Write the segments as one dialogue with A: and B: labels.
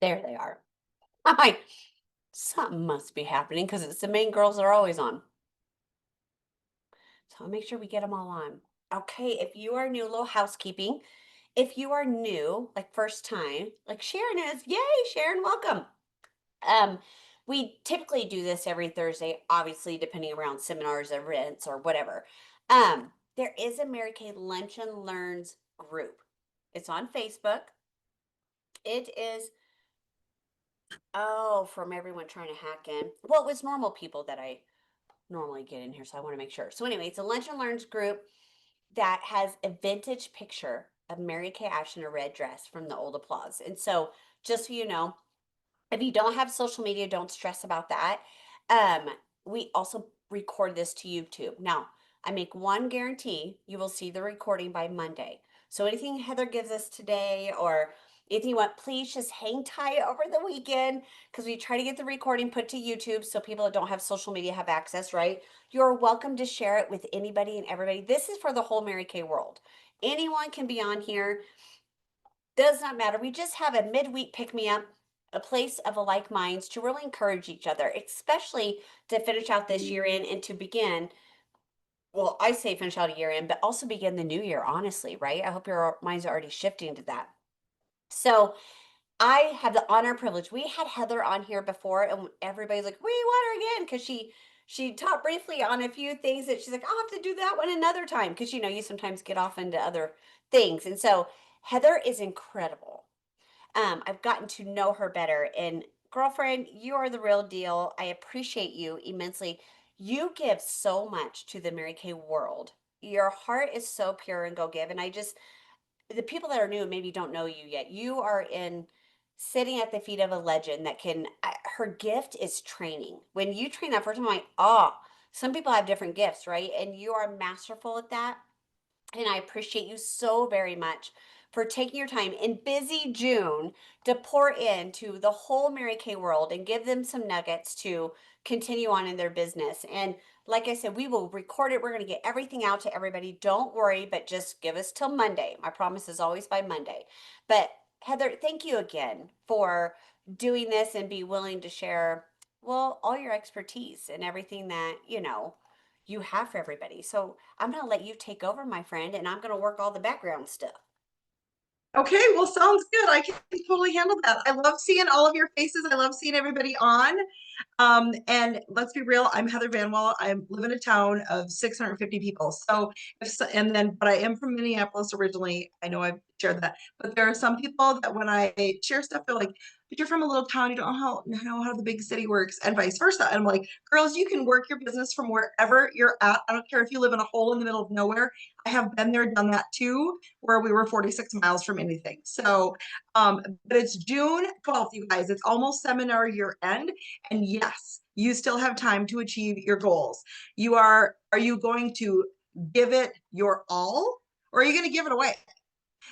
A: There they are. I'm like, something must be happening because it's the main girls that are always on. So I'll make sure we get them all on. Okay, if you are new, little housekeeping. If you are new, like first time, like Sharon is, yay, Sharon, welcome. Um, we typically do this every Thursday, obviously, depending around seminars, events, or whatever. There is a Mary Kay Lunch and Learns group. It's on Facebook. It is, oh, from everyone trying to hack in. Well, it was normal people that I normally get in here, so I want to make sure. So anyway, it's a Lunch and Learns group that has a vintage picture of Mary Kay Ash in a red dress from the old applause. And so, just so you know, if you don't have social media, don't stress about that. Um, we also record this to YouTube. Now, I make one guarantee, you will see the recording by Monday. So anything Heather gives us today or if you want, please just hang tight over the weekend because we try to get the recording put to YouTube so people that don't have social media have access, right? You're welcome to share it with anybody and everybody. This is for the whole Mary Kay world. Anyone can be on here. Does not matter. We just have a midweek pick me up, a place of like minds to really encourage each other, especially to finish out this year in and to begin. Well, I say finish out a year in, but also begin the new year, honestly, right? I hope your minds are already shifting to that. So I have the honor privilege. We had Heather on here before, and everybody's like, "We want her again," because she taught briefly on a few things that she's like, "I'll have to do that one another time," because you sometimes get off into other things. And so Heather is incredible. I've gotten to know her better, and girlfriend, you are the real deal. I appreciate you immensely. You give so much to the Mary Kay world. Your heart is so pure and go give. And I just the people that are new maybe don't know you yet. You are in sitting at the feet of a legend that can her gift is training. When you train that first time, I'm like, oh, some people have different gifts, right? And you are masterful at that. And I appreciate you so very much for taking your time in busy June to pour into the whole Mary Kay world and give them some nuggets to continue on in their business. And like I said, we will record it. We're going to get everything out to everybody. Don't worry, but just give us till Monday. My promise is always by Monday. But Heather, thank you again for doing this and be willing to share, well, all your expertise and everything that, you have for everybody. So I'm going to let you take over, my friend, and I'm going to work all the background stuff.
B: Okay, well, sounds good. I can totally handle that. I love seeing all of your faces. I love seeing everybody on. And let's be real, I'm Heather VanWell. I live in a town of 650 people. But I am from Minneapolis originally. I know I've shared that, but there are some people that when I share stuff, they're like, but you're from a little town, you don't know how the big city works, and vice versa. And I'm like, girls, you can work your business from wherever you're at. I don't care if you live in a hole in the middle of nowhere. I have been there, done that too, where we were 46 miles from anything. But it's June 12th, you guys. It's almost seminar year end. And yes, you still have time to achieve your goals. Are you going to give it your all or are you going to give it away?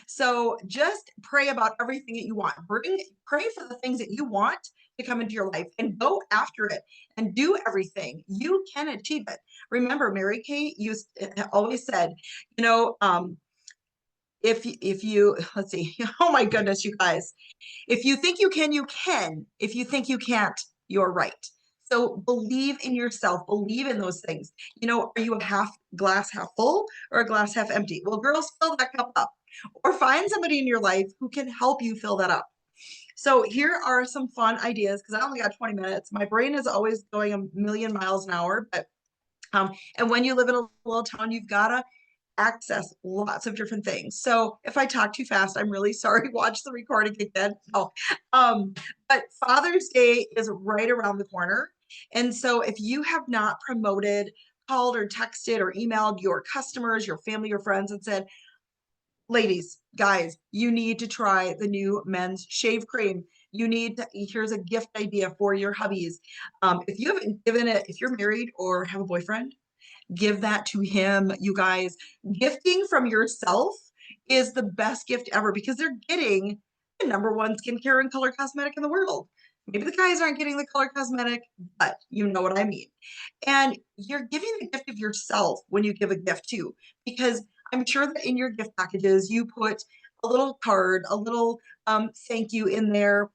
B: So just pray about everything that you want. Pray for the things that you want to come into your life and go after it and do everything. You can achieve it. Remember, Mary Kay always said, you know, if you let's see, oh my goodness, you guys, if you think you can, you can. If you think you can't, you're right. So believe in yourself, believe in those things. Are you a half glass half full or a glass half empty? Well, girls, fill that cup up or find somebody in your life who can help you fill that up. So here are some fun ideas because I only got 20 minutes. My brain is always going a million miles an hour, but and when you live in a little town, you've got to access lots of different things. So if I talk too fast, I'm really sorry. Watch the recording again. No. Um, but Father's Day is right around the corner. And so if you have not promoted, called or texted or emailed your customers, your family, your friends, and said, ladies, guys, you need to try the new men's shave cream. Here's a gift idea for your hubbies. If you haven't given it, if you're married or have a boyfriend, give that to him, you guys. Gifting from yourself is the best gift ever because they're getting the number one skincare and color cosmetic in the world. Maybe the guys aren't getting the color cosmetic, but you know what I mean. And you're giving the gift of yourself when you give a gift too, because I'm sure that in your gift packages, you put a little card, a little thank you in there,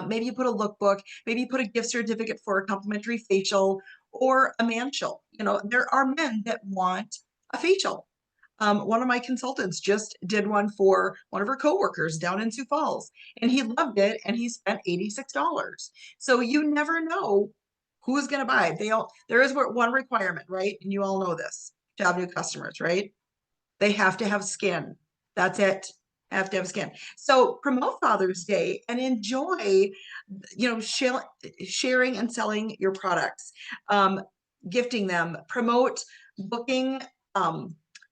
B: Maybe you put a lookbook, maybe you put a gift certificate for a complimentary facial or a mansal. You know, there are men that want a facial. One of my consultants just did one for one of her coworkers down in Sioux Falls, and he loved it, and he spent $86. So you never know who's going to buy. There is one requirement, right? And you all know this to have new customers, right? They have to have skin. That's it. Have to have skin. So promote Father's Day and enjoy, sharing and selling your products, um, gifting them, promote booking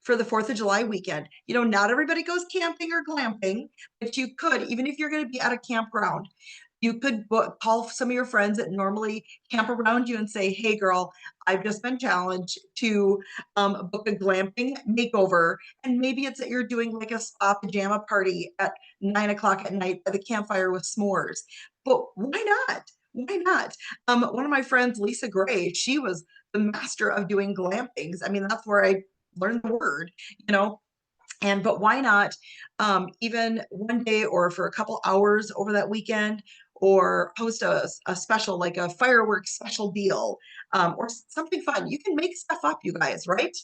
B: for the 4th of July weekend. You know, not everybody goes camping or glamping, but you could, even if you're going to be at a campground, you could call some of your friends that normally camp around you and say, hey, girl, I've just been challenged to book a glamping makeover. And maybe it's that you're doing like a spa pajama party at 9 o'clock at night by the campfire with s'mores. But why not? Why not? One of my friends, Lisa Gray, she was the master of doing glampings. I mean, that's where I learned the word, you know, but why not even one day or for a couple hours over that weekend, or host a special, like a fireworks special deal, or something fun. You can make stuff up, you guys, right?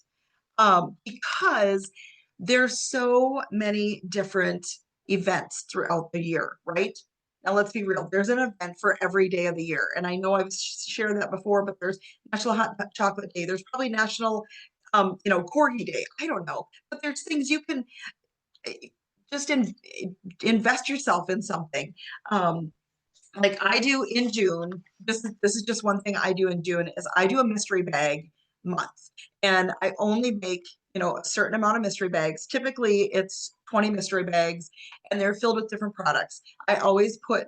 B: Because there's so many different events throughout the year, right? Now, let's be real. There's an event for every day of the year. And I know I've shared that before, but there's National Hot Chocolate Day. There's probably National, Corgi Day. I don't know. But there's things you can eh, just invest yourself in something. Um, like I do in June, this is just one thing I do in June is I do a mystery bag month. And I only make, a certain amount of mystery bags. Typically it's 20 mystery bags and they're filled with different products. I always put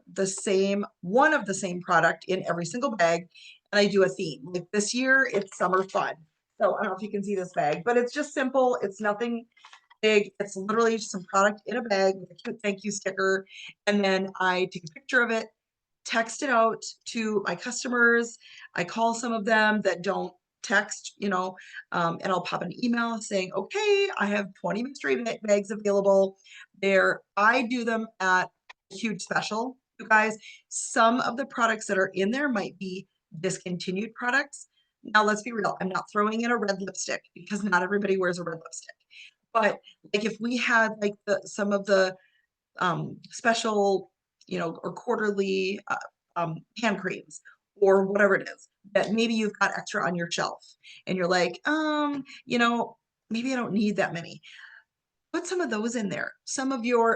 B: one of the same product in every single bag, and I do a theme. Like this year it's summer fun. So I don't know if you can see this bag, but it's just simple. It's nothing big. It's literally just some product in a bag with a cute thank you sticker. And then I take a picture of it, text it out to my customers. I call some of them that don't text, and I'll pop an email saying, okay, I have 20 mystery bags available there. I do them at a huge special, you guys. Some of the products that are in there might be discontinued products. Now, let's be real. I'm not throwing in a red lipstick because not everybody wears a red lipstick. But like if we had like some of the special, or quarterly hand creams or whatever it is that maybe you've got extra on your shelf and you're like, maybe I don't need that many. Put some of those in there.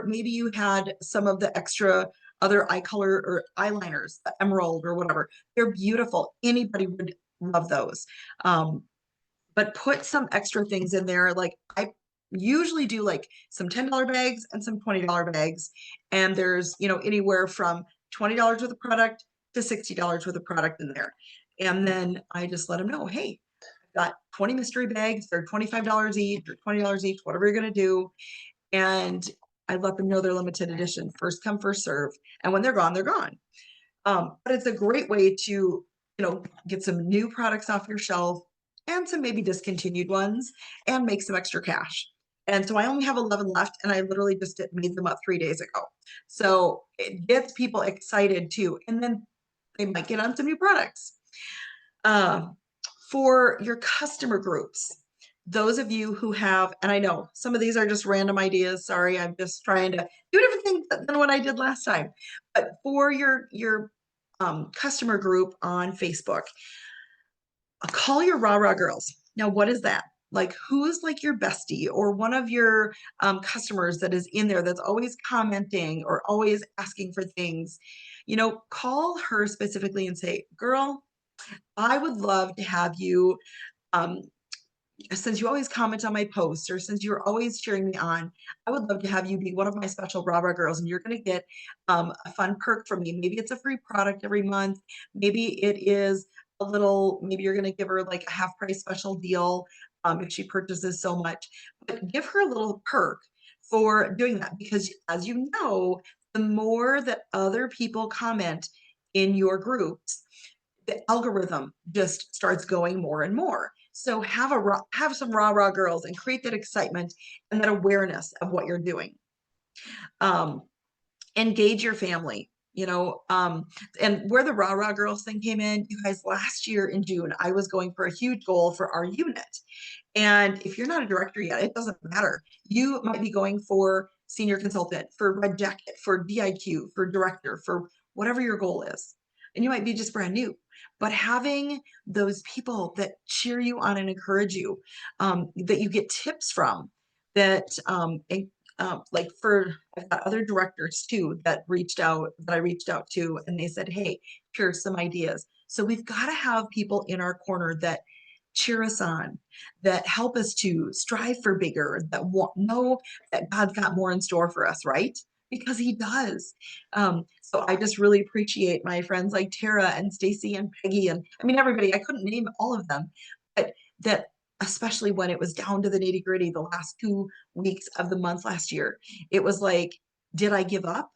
B: Maybe you had some of the extra other eye color or eyeliners, the emerald or whatever. They're beautiful. Anybody would love those. But put some extra things in there. Like I usually do like some $10 bags and some $20 bags. And there's, anywhere from $20 worth of product to $60 worth of product in there. And then I just let them know, hey, I've got 20 mystery bags. They're $25 each or $20 each, whatever you're going to do. And I let them know they're limited edition, first come, first serve. And when they're gone, they're gone. But it's a great way to, get some new products off your shelf and some maybe discontinued ones and make some extra cash. And so I only have 11 left, and I literally just made them up 3 days ago. So it gets people excited too. And then they might get on some new products. Uh, for your customer groups, those of you who have, and I know some of these are just random ideas. Sorry, I'm just trying to do different things than what I did last time. But for your customer group on Facebook, call your rah rah girls. Now, what is that? Like, who's like your bestie or one of your customers that is in there that's always commenting or always asking for things? Call her specifically and say, girl, I would love to have you, um, since you always comment on my posts or since you're always cheering me on, I would love to have you be one of my special rah rah girls, and you're going to get a fun perk from me. Maybe it's a free product every month. Maybe it is maybe you're going to give her like a half price special deal if she purchases so much, but give her a little perk for doing that, because as you know, the more that other people comment in your groups, the algorithm just starts going more and more. So have some rah rah girls and create that excitement and that awareness of what you're doing. Um, Engage your family. and where the rah rah girls thing came in, you guys, last year in June, I was going for a huge goal for our unit. And if you're not a director yet, it doesn't matter. You might be going for senior consultant, for red jacket, for DIQ, for director, for whatever your goal is. And you might be just brand new, but having those people that cheer you on and encourage you, that you get tips from, that like for I've got other directors too that I reached out to, and they said, "Hey, here's some ideas." So we've got to have people in our corner that cheer us on, that help us to strive for bigger, that know that God's got more in store for us, right? Because He does. So I just really appreciate my friends like Tara and Stacy and Peggy, and I mean everybody. I couldn't name all of them, but that especially when it was down to the nitty gritty, the last 2 weeks of the month last year, it was like, did I give up?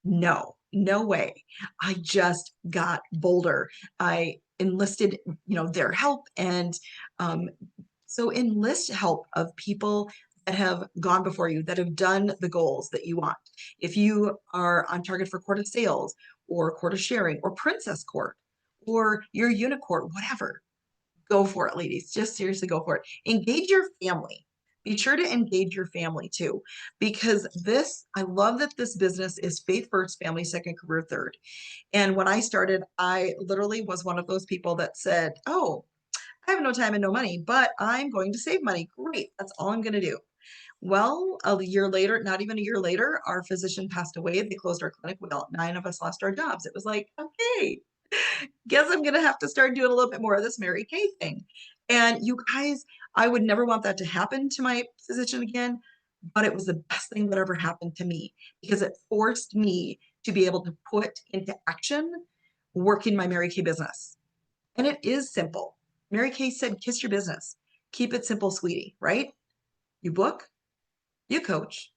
B: No, no way. I just got bolder. I enlisted, their help, and um, so enlist help of people that have gone before you, that have done the goals that you want. If you are on target for court of sales or court of sharing or princess court or your unicorn, whatever, go for it, ladies. Just seriously go for it. Engage your family. Be sure to engage your family too, because I love that this business is faith first, family second, career third. And when I started, I literally was one of those people that said, "Oh, I have no time and no money, but I'm going to save money. Great. That's all I'm going to do." Well, a year later, not even a year later, our physician passed away. They closed our clinic. We all 9 of us lost our jobs. It was like, okay, guess I'm going to have to start doing a little bit more of this Mary Kay thing. And you guys, I would never want that to happen to my physician again, but it was the best thing that ever happened to me because it forced me to be able to put into action working my Mary Kay business. And it is simple. Mary Kay said, kiss your business. Keep it simple, sweetie, right? You book, you coach,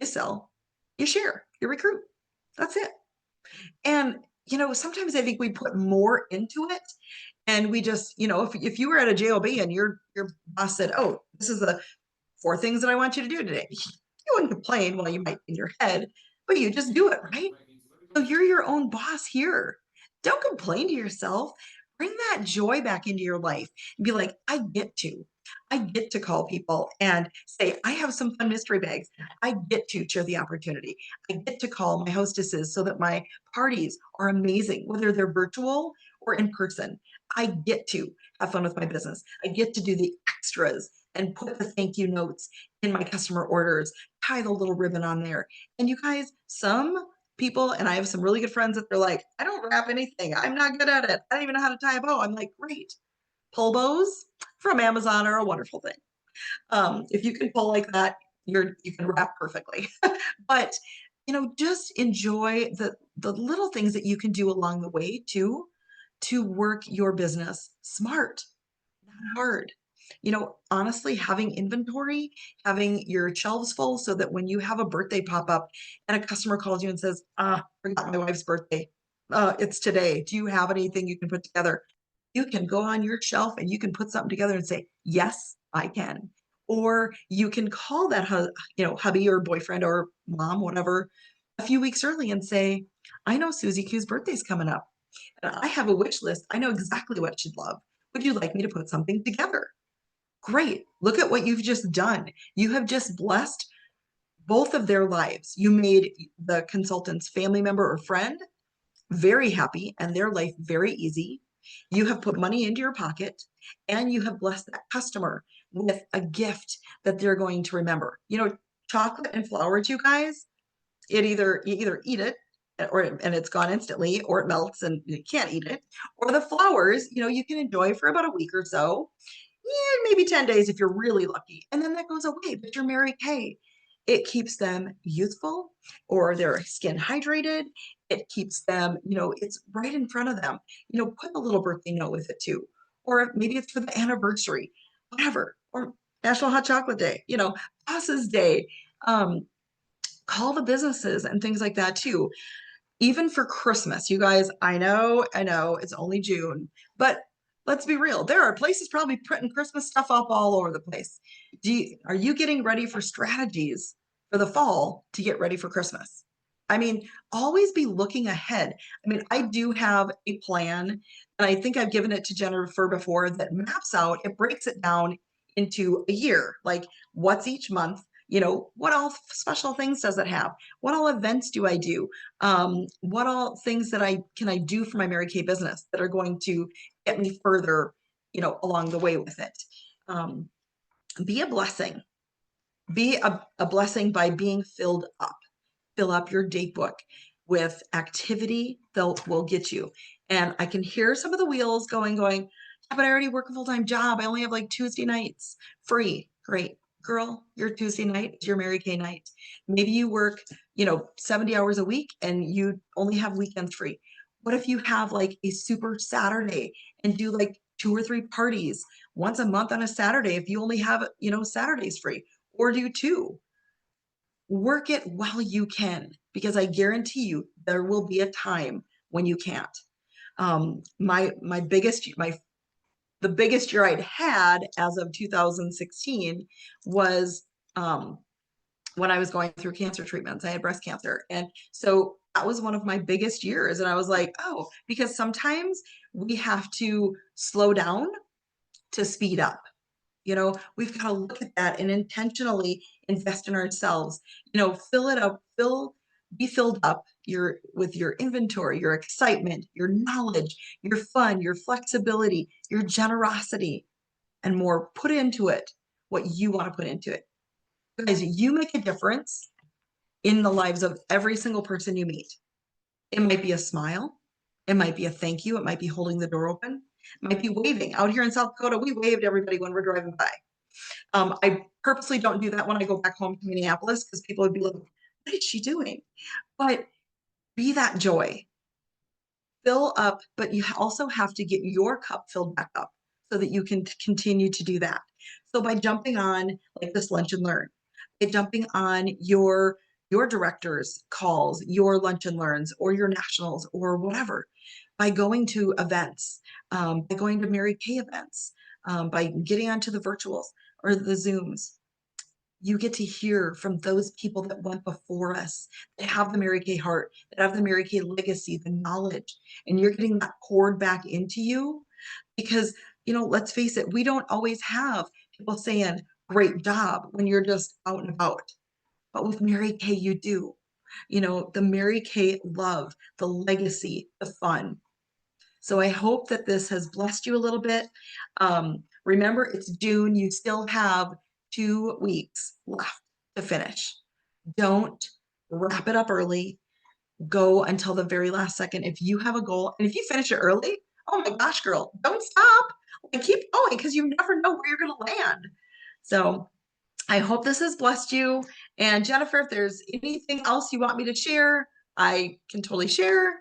B: you sell, you share, you recruit. That's it. And, sometimes I think we put more into it and we just, if you were at a job and your boss said, "Oh, this is the 4 things that I want you to do today," you wouldn't complain. Well, you might in your head, but you just do it, right? So you're your own boss here. Don't complain to yourself. Bring that joy back into your life and be like, I get to call people and say, I have some fun mystery bags. I get to share the opportunity. I get to call my hostesses so that my parties are amazing, whether they're virtual or in person. I get to have fun with my business. I get to do the extras and put the thank you notes in my customer orders, tie the little ribbon on there. And you guys, some people, and I have some really good friends that they're like, "I don't wrap anything. I'm not good at it. I don't even know how to tie a bow." I'm like, great. Pull bows from Amazon are a wonderful thing. If you can pull like that, you can wrap perfectly. But just enjoy the little things that you can do along the way to work your business smart, not hard. Honestly, having inventory, having your shelves full so that when you have a birthday pop up and a customer calls you and says, forgot my wife's birthday. It's today. Do you have anything you can put together? You can go on your shelf and you can put something together and say, "Yes, I can." Or you can call that, hubby or boyfriend or mom, whatever, a few weeks early and say, "I know Susie Q's birthday's coming up. And I have a wish list. I know exactly what she'd love. Would you like me to put something together?" Great. Look at what you've just done. You have just blessed both of their lives. You made the consultant's family member or friend very happy and their life very easy. You have put money into your pocket and you have blessed that customer with a gift that they're going to remember. Chocolate and flowers, you guys, you either eat it and it's gone instantly, or it melts and you can't eat it. Or the flowers, you can enjoy for about a week or so. Yeah, maybe 10 days if you're really lucky. And then that goes away. But your Mary Kay, it keeps them youthful or their skin hydrated. It keeps them, it's right in front of them. Put a little birthday note with it too. Or maybe it's for the anniversary, whatever. Or National Hot Chocolate Day, Boss's Day. Call the businesses and things like that too. Even for Christmas, you guys, I know, it's only June, but let's be real. There are places probably printing Christmas stuff up all over the place. Are you getting ready for strategies for the fall to get ready for Christmas? I mean, always be looking ahead. I mean, I do have a plan, and I think I've given it to Jennifer before that maps out, it breaks it down into a year. Like, what's each month? What all special things does it have? What all events do I do? What all things that I do for my Mary Kay business that are going to get me further, along the way with it. Um, be a blessing. Be a blessing by being filled up. Fill up your date book with activity that will get you. And I can hear some of the wheels going, yeah, but I already work a full-time job. I only have like Tuesday nights free. Great. Girl, your Tuesday night is your Mary Kay night. Maybe you work, 70 hours a week and you only have weekends free. What if you have like a super Saturday and do like 2 or 3 parties once a month on a Saturday if you only have, Saturdays free, or do two? Work it while you can, because I guarantee you there will be a time when you can't. My biggest my the biggest year I'd had as of 2016 was when I was going through cancer treatments. I had breast cancer, and so that was one of my biggest years. And I was like, oh, because sometimes we have to slow down to speed up. We've got to look at that and intentionally invest in ourselves. Fill it up, be filled up with your inventory, your excitement, your knowledge, your fun, your flexibility, your generosity, and more. Put into it what you want to put into it. Guys, you make a difference in the lives of every single person you meet. It might be a smile. It might be a thank you. It might be holding the door open. It might be waving. Out here in South Dakota, we waved everybody when we're driving by. I purposely don't do that when I go back home to Minneapolis because people would be like, what is she doing? But be that joy. Fill up, but you also have to get your cup filled back up so that you can continue to do that. So by jumping on like this lunch and learn, by jumping on your director's calls, your lunch and learns, or your nationals, or whatever, by going to events, by going to Mary Kay events, by getting onto the virtuals or the Zooms, you get to hear from those people that went before us, that have the Mary Kay heart, that have the Mary Kay legacy, the knowledge, and you're getting that poured back into you because, let's face it, we don't always have people saying, great job when you're just out and about. But with Mary Kay, you do. The Mary Kay love, the legacy, the fun. So I hope that this has blessed you a little bit. Remember, it's June. You still have 2 weeks left to finish. Don't wrap it up early. Go until the very last second. If you have a goal and if you finish it early, oh my gosh, girl, don't stop. Like, keep going because you never know where you're going to land. So I hope this has blessed you. And Jennifer, if there's anything else you want me to share, I can totally share.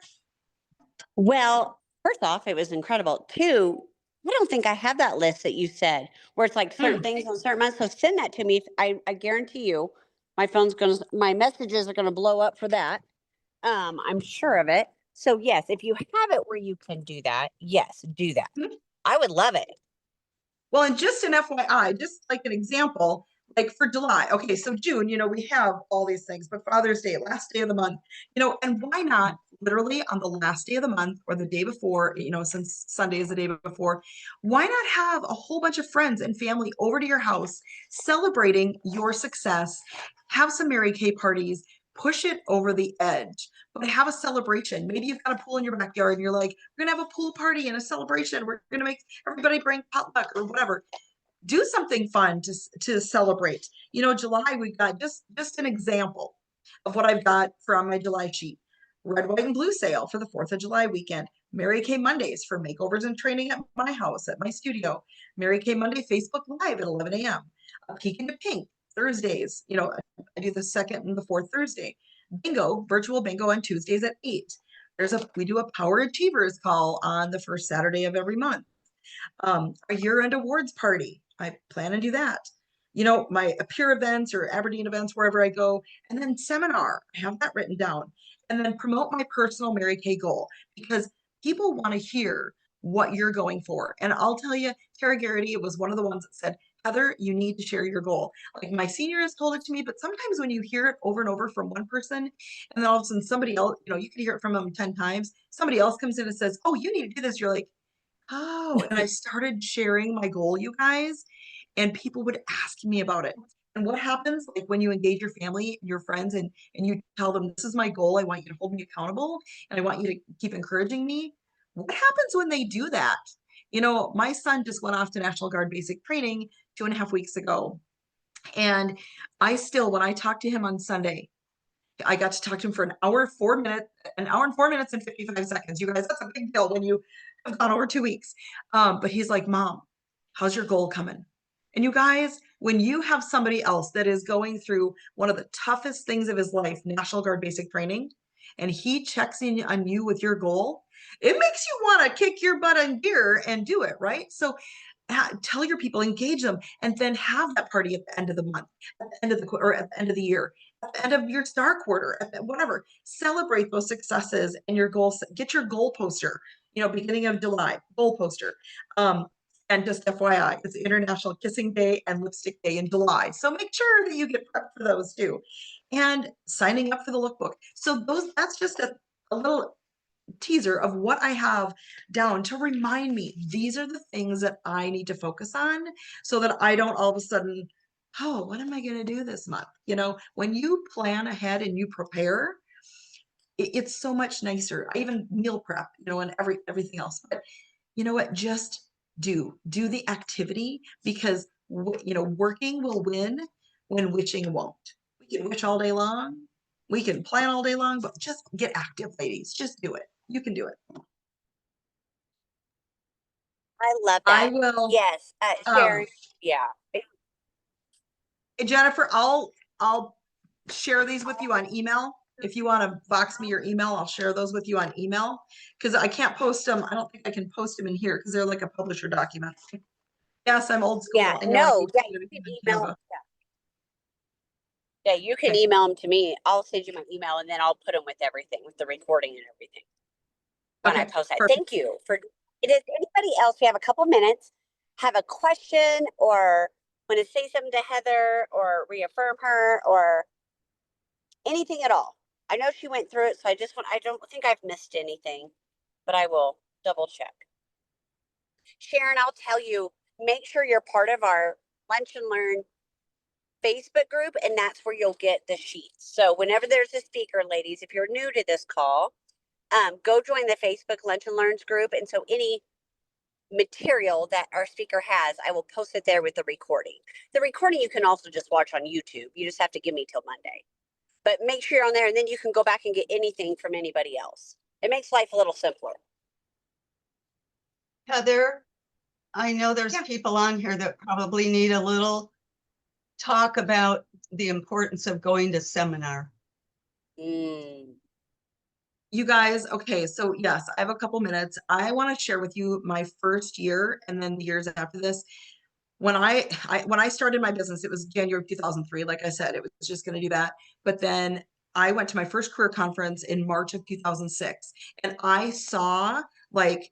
A: Well, first off, it was incredible. Two, I don't think I have that list that you said where it's like certain
B: Hmm.
A: things on certain months. So send that to me. I guarantee you my messages are gonna blow up for that. I'm sure of it. So yes, if you have it where you can do that, yes, do that. I would love it.
B: Well, and just an FYI, just like an example, like for July, okay, so June, we have all these things, but Father's Day, last day of the month, and why not literally on the last day of the month or the day before, since Sunday is the day before, why not have a whole bunch of friends and family over to your house celebrating your success, have some Mary Kay parties, push it over the edge, but have a celebration. Maybe you've got a pool in your backyard and you're like, we're gonna have a pool party and a celebration. We're gonna make everybody bring potluck or whatever. Do something fun to celebrate. July we got just an example of what I've got from my July sheet. Red, white, and blue sale for the 4th of July weekend. Mary Kay Mondays for makeovers and training at my house, at my studio. Mary Kay Monday Facebook Live at 11 a.m. A peek into pink Thursdays. I do the second and the fourth Thursday. Bingo, virtual bingo on Tuesdays at 8. We do a Power Achievers call on the first Saturday of every month. A year-end awards party. I plan to do that. My peer events or Aberdeen events, wherever I go, and then seminar. I have that written down. And then promote my personal Mary Kay goal because people want to hear what you're going for. And I'll tell you, Tara Garrity was one of the ones that said, Heather, you need to share your goal. Like my senior has told it to me, but sometimes when you hear it over and over from one person, and then all of a sudden somebody else, you can hear it from them 10 times, somebody else comes in and says, oh, you need to do this. You're like, oh, and I started sharing my goal, you guys, and people would ask me about it. And what happens, like when you engage your family, your friends, and you tell them, this is my goal, I want you to hold me accountable, and I want you to keep encouraging me. What happens when they do that? My son just went off to National Guard basic training 2.5 weeks ago. And when I talked to him on Sunday, I got to talk to him for an hour and 4 minutes and 55 seconds. You guys, that's a big deal when you have gone over 2 weeks. But he's like, Mom, how's your goal coming? And you guys, when you have somebody else that is going through one of the toughest things of his life, National Guard basic training, and he checks in on you with your goal, it makes you want to kick your butt in gear and do it, right? So tell your people, engage them, and then have that party at the end of the month, at the end of or at the end of the year, at the end of your star quarter, whatever. Celebrate those successes and your goals. Get your goal poster, beginning of July, goal poster. And just FYI, it's International Kissing Day and Lipstick Day in July. So make sure that you get prepped for those too. And signing up for the lookbook. So that's just a little teaser of what I have down to remind me these are the things that I need to focus on so that I don't all of a sudden, oh, what am I going to do this month? When you plan ahead and you prepare, it's so much nicer. I even meal prep, and everything else. But you know what? Just do the activity because working will win when witching won't. We can witch all day long. We can plan all day long, but just get active, ladies. Just do it. You can do it.
A: I love
B: I
A: that.
B: will.
A: Yes,
B: Um,
A: Sharon. Yeah.
B: Jennifer, I'll share these with you on email. If you want to box me your email, I'll share those with you on email because I can't post them. I don't think I can post them in here because they're like a publisher document. Yes, I'm old
A: Yeah.
B: school. I know I
A: No.
B: hate
A: Yeah.
B: doing
A: You
B: everything
A: can
B: in
A: email.
B: Canva.
A: Yeah. You can
B: Okay.
A: email them to me. I'll send you my email and then I'll put them with everything, with the recording and everything when I
B: Okay.
A: post that.
B: Perfect.
A: Thank you for. Does anybody else? We have a couple minutes. Have a question or want to say something to Heather or reaffirm her or anything at all? I know she went through it, so I don't think I've missed anything, but I will double check. Sharon, I'll tell you, make sure you're part of our Lunch and Learn Facebook group, and that's where you'll get the sheets. So whenever there's a speaker, ladies, if you're new to this call, go join the Facebook Lunch and Learns group. And so any material that our speaker has, I will post it there with the recording. The recording you can also just watch on YouTube. You just have to give me till Monday. But make sure you're on there, and then you can go back and get anything from anybody else. It makes life a little simpler.
C: Heather, I know there's
B: Yeah.
C: people on here that probably need a little talk about the importance of going to seminar.
A: Mm.
B: You guys, okay, so yes, I have a couple minutes. I want to share with you my first year and then the years after this. When I started my business, it was January of 2003. Like I said, it was just going to do that. But then I went to my first career conference in March of 2006, and I saw like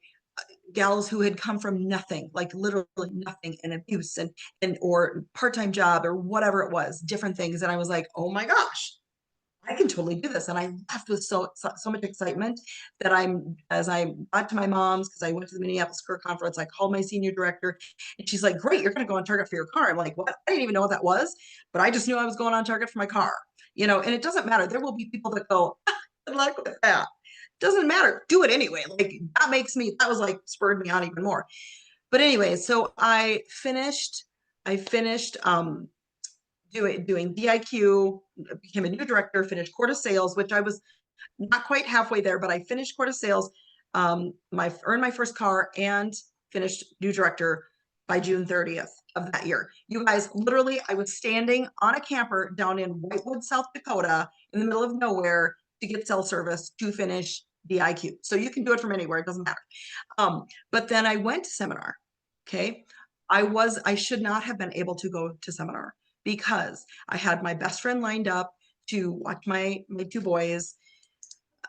B: gals who had come from nothing, like literally nothing, and abuse and or part-time job or whatever it was, different things. And I was like, oh my gosh, I can totally do this. And I left with so much excitement that as I got to my mom's, because I went to the Minneapolis Career Conference, I called my senior director and she's like, great, you're going to go on target for your car. I'm like, what? I didn't even know what that was, but I just knew I was going on target for my car, and it doesn't matter. There will be people that go, good luck with that. Doesn't matter. Do it anyway. Like that was like spurred me on even more. But anyway, so I finished doing DIQ, became a new director, finished Court of Sales, which I was not quite halfway there, but I finished Court of Sales, earned my first car and finished new director by June 30th of that year. You guys, literally, I was standing on a camper down in Whitewood, South Dakota, in the middle of nowhere to get cell service to finish DIQ. So you can do it from anywhere, it doesn't matter. But then I went to seminar. Okay. I should not have been able to go to seminar because I had my best friend lined up to watch my two boys,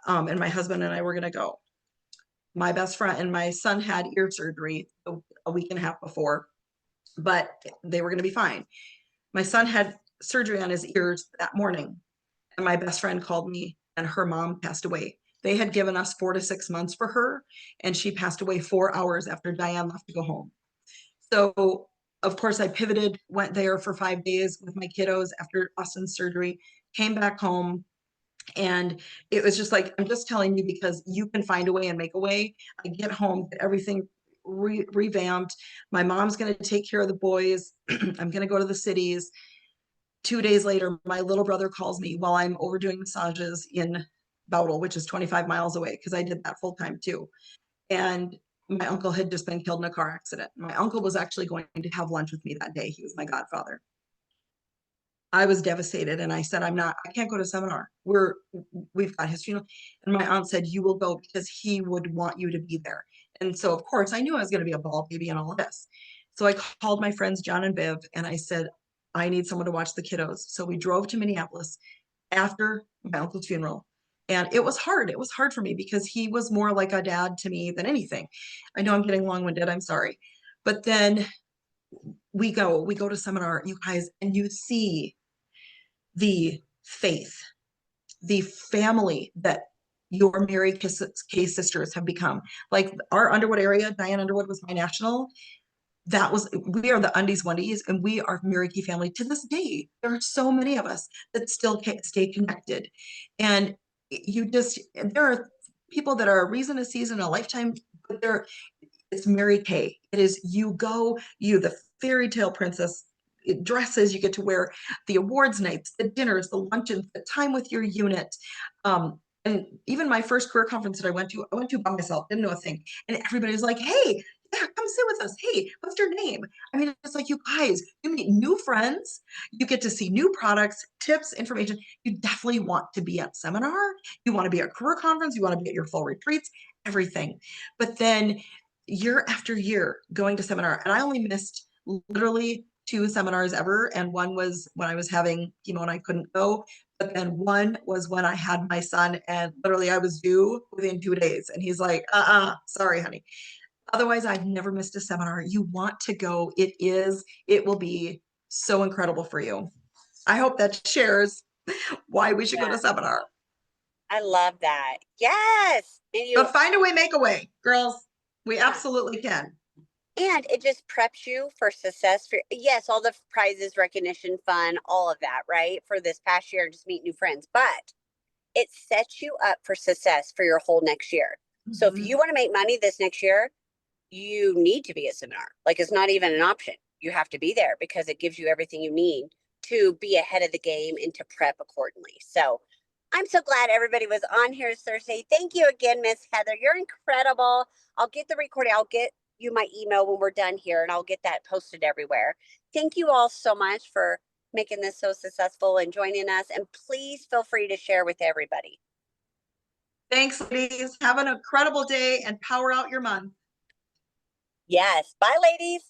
B: and my husband and I were going to go. My best friend and my son had ear surgery a week and a half before. but they were going to be fine. My son had surgery on his ears that morning, and my best friend called me, and her mom passed away. They had given us 4 to 6 months for her, and she passed away 4 hours after Diane left to go home. So, of course, I pivoted, went there for 5 days with my kiddos after Austin's surgery, came back home. And it was just like, I'm just telling you because you can find a way and make a way. I get home, get everything revamped. My mom's going to take care of the boys. I'm going to go to the cities. 2 days later, my little brother calls me while I'm overdoing massages in Bowdle, which is 25 miles away, because I did that full time too. And my uncle had just been killed in a car accident. My uncle was actually going to have lunch with me that day. He was my godfather. I was devastated, and I said, I can't go to seminar. We've got his funeral. And my aunt said, you will go because he would want you to be there. And so, of course, I knew I was going to be a ball baby and all of this. So I called my friends, John and Viv, and I said, I need someone to watch the kiddos. So we drove to Minneapolis after my uncle's funeral. And it was hard. It was hard for me because he was more like a dad to me than anything. I know I'm getting long-winded. I'm sorry. But then we go to seminar, you guys, and you see the faith, the family that your Mary Kay sisters have become. Like our Underwood area, Diane Underwood was my national. We are the Undies Wendies, and we are Mary Kay family to this day. There are so many of us that still stay connected. And there are people that are a reason, a season, a lifetime, but it's Mary Kay. It is the fairy tale princess dresses you get to wear, the awards nights, the dinners, the luncheons, the time with your unit. And even my first career conference that I went to by myself, didn't know a thing. And everybody's like, hey, yeah, come sit with us. Hey, what's your name? I mean, it's like, you guys, you meet new friends, you get to see new products, tips, information. You definitely want to be at seminar. You want to be at career conference. You want to be at your full retreats, everything. But then year after year going to seminar, and I only missed literally 2 seminars ever. And one was when I was having chemo and I couldn't go. But then one was when I had my son, and literally I was due within 2 days. And he's like, sorry, honey. Otherwise, I've never missed a seminar. You want to go. It will be so incredible for you. I hope that shares why we should go to seminar.
A: I love that. Yes.
B: But find a way, make a way, girls. We absolutely can.
A: And it just preps you for success yes, all the prizes, recognition, fun, all of that, right? For this past year, just meet new friends. But it sets you up for success for your whole next year. Mm-hmm. So if you want to make money this next year, you need to be at seminar. Like, it's not even an option. You have to be there because it gives you everything you need to be ahead of the game and to prep accordingly. So I'm so glad everybody was on here Thursday. Thank you again, Miss Heather. You're incredible. I'll get the recording. I'll get you my email when we're done here, and I'll get that posted everywhere. Thank you all so much for making this so successful and joining us. And please feel free to share with everybody.
B: Thanks, ladies. Have an incredible day and power out your month.
A: Yes. Bye, ladies.